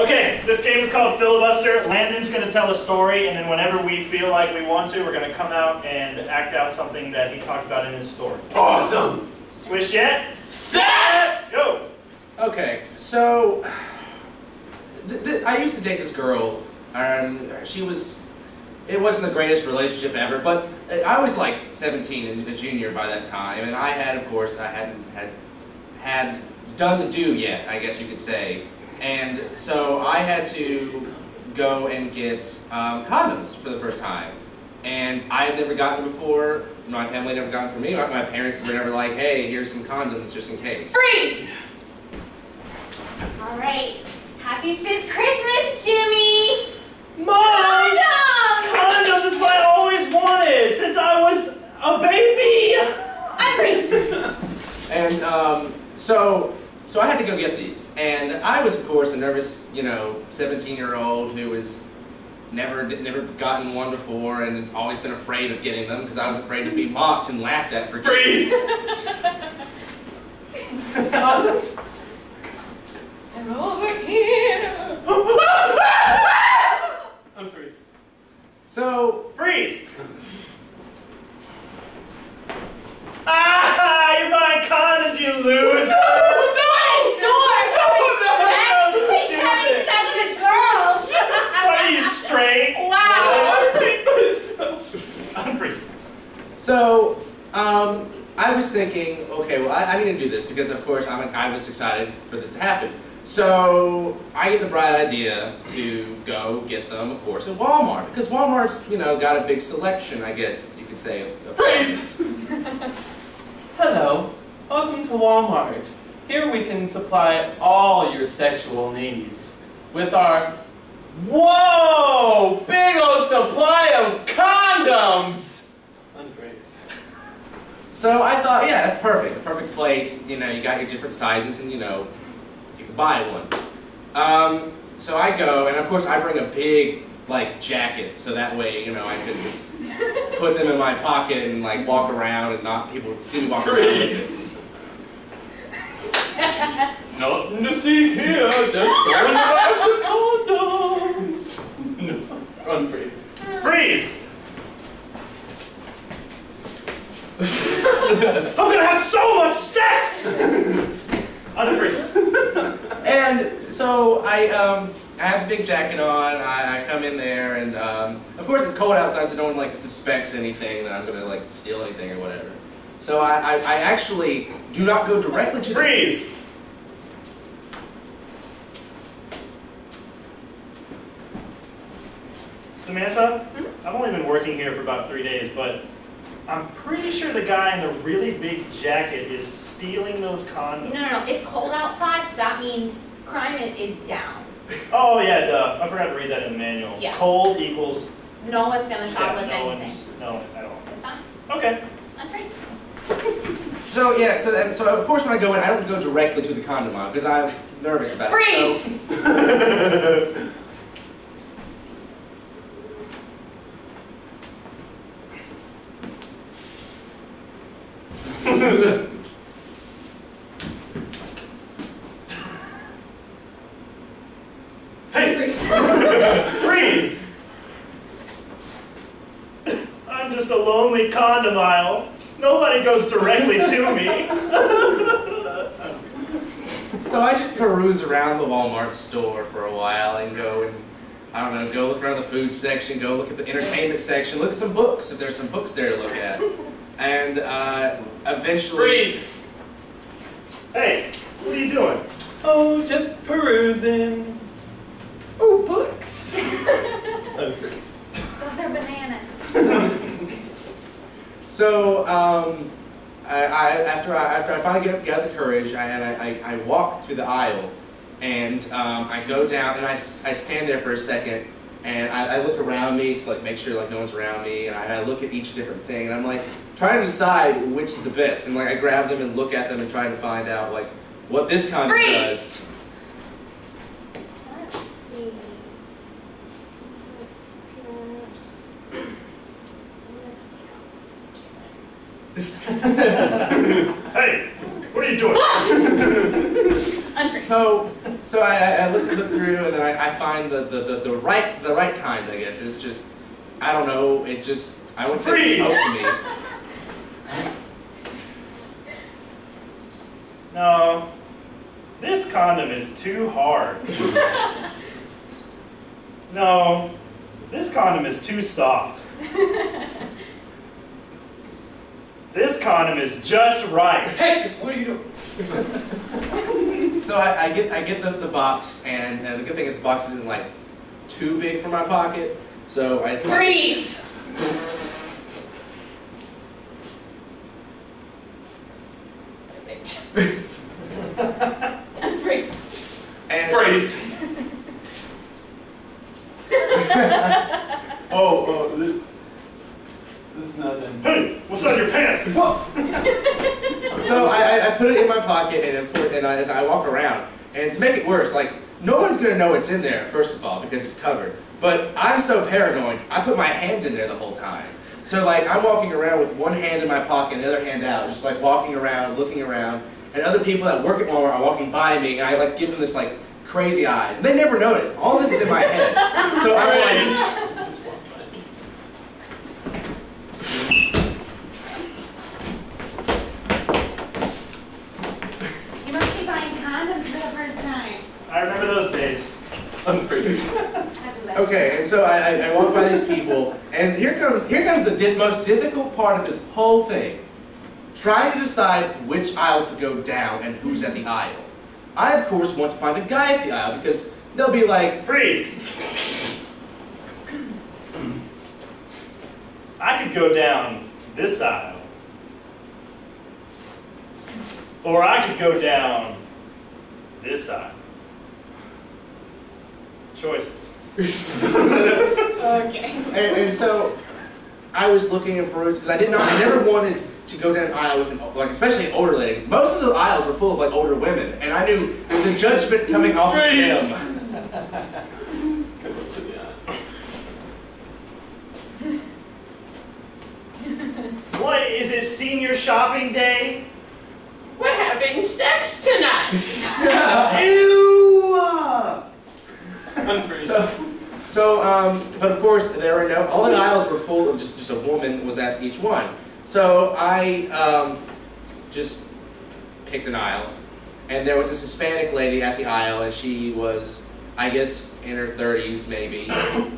Okay, this game is called Filibuster. Landon's going to tell a story, and then whenever we feel like we want to, we're going to come out and act out something that he talked about in his story. Awesome! Swish yet? Set! Go! Okay, so I used to date this girl, and it wasn't the greatest relationship ever, but I was like 17 and a junior by that time, and I hadn't done the do yet, I guess you could say. And so I had to go and get condoms for the first time. And I had never gotten them before. My family had never gotten them for me. My parents were never like, hey, here's some condoms just in case. Freeze! All right. Happy 5th Christmas, Jimmy! Mom! Condoms is what I always wanted since I was a baby! Unfreeze! And so I had to go get these. And I was, of course, a nervous, 17-year-old who was never gotten one before and always been afraid of getting them because I was afraid to be mocked and laughed at for Freeze! condoms. I'm over here. Unfreeze. So freeze! Ah! You're buying condoms, you loser! So, I was thinking, okay, well, I need to do this because, of course, I was excited for this to happen. So, I get the bright idea to go get them, of course, at Walmart because Walmart's, got a big selection, I guess you could say. Of Freeze! Hello, welcome to Walmart. Here we can supply all your sexual needs with our big old supply of condoms. Unfreeze. So I thought, yeah, that's perfect. The perfect place. You got your different sizes, and you can buy one. So I go, and of course I bring a big jacket, so that way I can put them in my pocket and walk around and not people see me walk around with it. Nothing to see here, just going to buy some condoms. No, unfreeze. Freeze! I'm gonna have so much sex! Unfreeze. And so I have a big jacket on. I come in there, and of course it's cold outside, so no one suspects anything that I'm gonna steal anything or whatever. So I actually do not go directly to freeze. Samantha, I've only been working here for about 3 days, but I'm pretty sure the guy in the really big jacket is stealing those condoms. No. It's cold outside, so that means crime is down. Oh, yeah, duh. I forgot to read that in the manual. Yeah. Cold equals... No one's going to shoplift anything. No, at all. It's fine. Okay. Unfreeze. So, yeah, so of course when I go in, I don't go directly to the condom aisle because I'm nervous about freeze! it. So. Hey! Freeze! Freeze! I'm just a lonely condom aisle. Nobody goes directly to me. So I just peruse around the Walmart store for a while and go and, I don't know, go look around the food section, go look at the entertainment section, look at some books if there's some books there to look at. And eventually... Freeze! Hey, what are you doing? Oh, just perusing. Oh, books. Those are bananas. So, after I finally get the courage, I walk through the aisle, and I go down, and I stand there for a second, and I look around me to make sure no one's around me, and I look at each different thing, and I'm trying to decide which is the best, and I grab them and look at them and try to find out what this condom does. Let's see. Hey, what are you doing? Unfreeze. So I look through, and then I find the right kind. I guess it's just, I don't know. It just, I wouldn't say it spoke to me. No, this condom is too hard. No, this condom is too soft. This condom is just right. Hey, what are you doing? So I get the box, and the good thing is the box isn't like too big for my pocket. So it's not. Freeze! Freeze. And Freeze. Oh, this is nothing. Hey, what's on your pants? So I put it in my pocket, and as I walk around, and to make it worse, like, no one's gonna know what's in there, first of all, because it's covered. But I'm so paranoid, I put my hand in there the whole time. So like, I'm walking around with one hand in my pocket and the other hand out, just like walking around, looking around, and other people that work at Walmart are walking by me, and I like give them this like crazy eyes, and they never notice. All this is in my head. So I'm like, Just walk by me. You must be buying condoms for the first time. I remember those days. Unfreeze. okay, and so I walk by these people, and here comes the most difficult part of this whole thing. Trying to decide which aisle to go down and who's at the aisle. I, of course, want to find the guy at the aisle because they'll be like, Freeze! I could go down this aisle. Or I could go down this aisle. Choices. Okay. and so I was looking at peruse because I never wanted to go down an aisle with like especially an older lady. Most of the aisles were full of like older women, and I knew the judgment coming off of Freeze! them. Go up to the aisle. What, is it senior shopping day? We're having sex tonight. Ew! Unfreeze. But of course there were all the aisles were full of just a woman was at each one. So I just picked an aisle, and there was this Hispanic lady at the aisle, and she was, I guess, in her 30s maybe,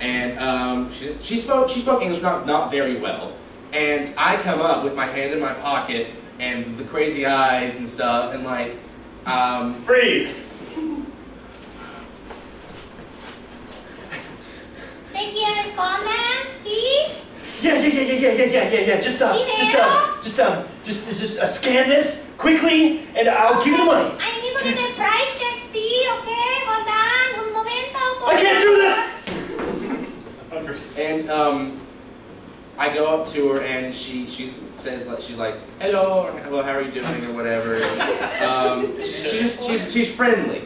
and she spoke English not very well. And I come up with my hand in my pocket and the crazy eyes and stuff, and like, Freeze! ¿Te quieres comer? ¿Sí? Yeah. Just scan this quickly, and I'll give you the money. I need to get the price check, sí, okay? Hold on, un momento. I can't do this. And I go up to her, and she says, she's like, hello, or hello, how are you doing, or whatever. She's friendly.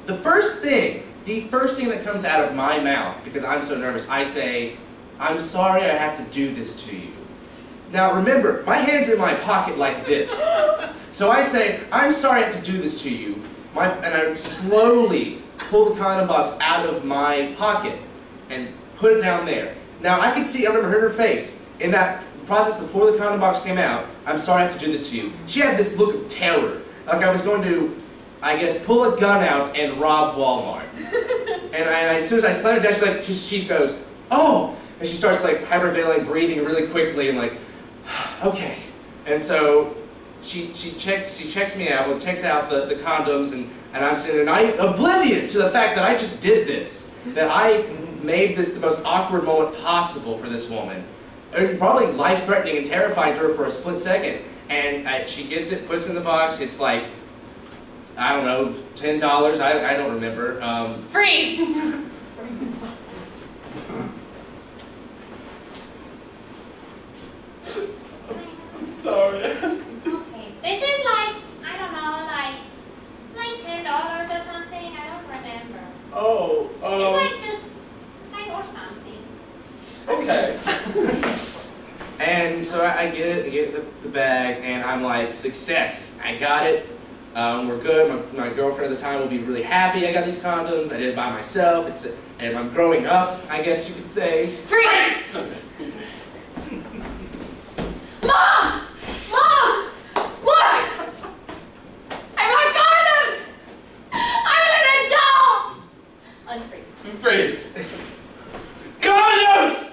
The first thing that comes out of my mouth, because I'm so nervous, I say, I'm sorry I have to do this to you. Now remember, my hand's in my pocket like this. So I say, I'm sorry I have to do this to you. And I slowly pull the condom box out of my pocket and put it down there. Now I remember her face, in that process before the condom box came out, I'm sorry I have to do this to you. She had this look of terror, like I was going to, I guess, pull a gun out and rob Walmart. and as soon as I slammed it down, she goes, oh! And she starts like hyperventilating, breathing really quickly, and like, okay. And so she checks me out, well, checks out the condoms, and I'm sitting there, and oblivious to the fact that I just did this, that I made this the most awkward moment possible for this woman, and probably life-threatening and terrifying to her for a split second. And she gets it, puts it in the box. It's like, I don't know, $10. I don't remember. Freeze! I'm sorry. Okay. This is like, I don't know, it's like $10 or something. I don't remember. Oh, It's like just or something. okay. And so I get the bag, and I'm like, success, I got it. We're good. My girlfriend at the time will be really happy I got these condoms. I did it by myself. And I'm growing up, I guess you could say. Freeze! Okay. Mom! Mom! Look! I bought condoms! I'm an adult! Unfreeze. Freeze. Condoms!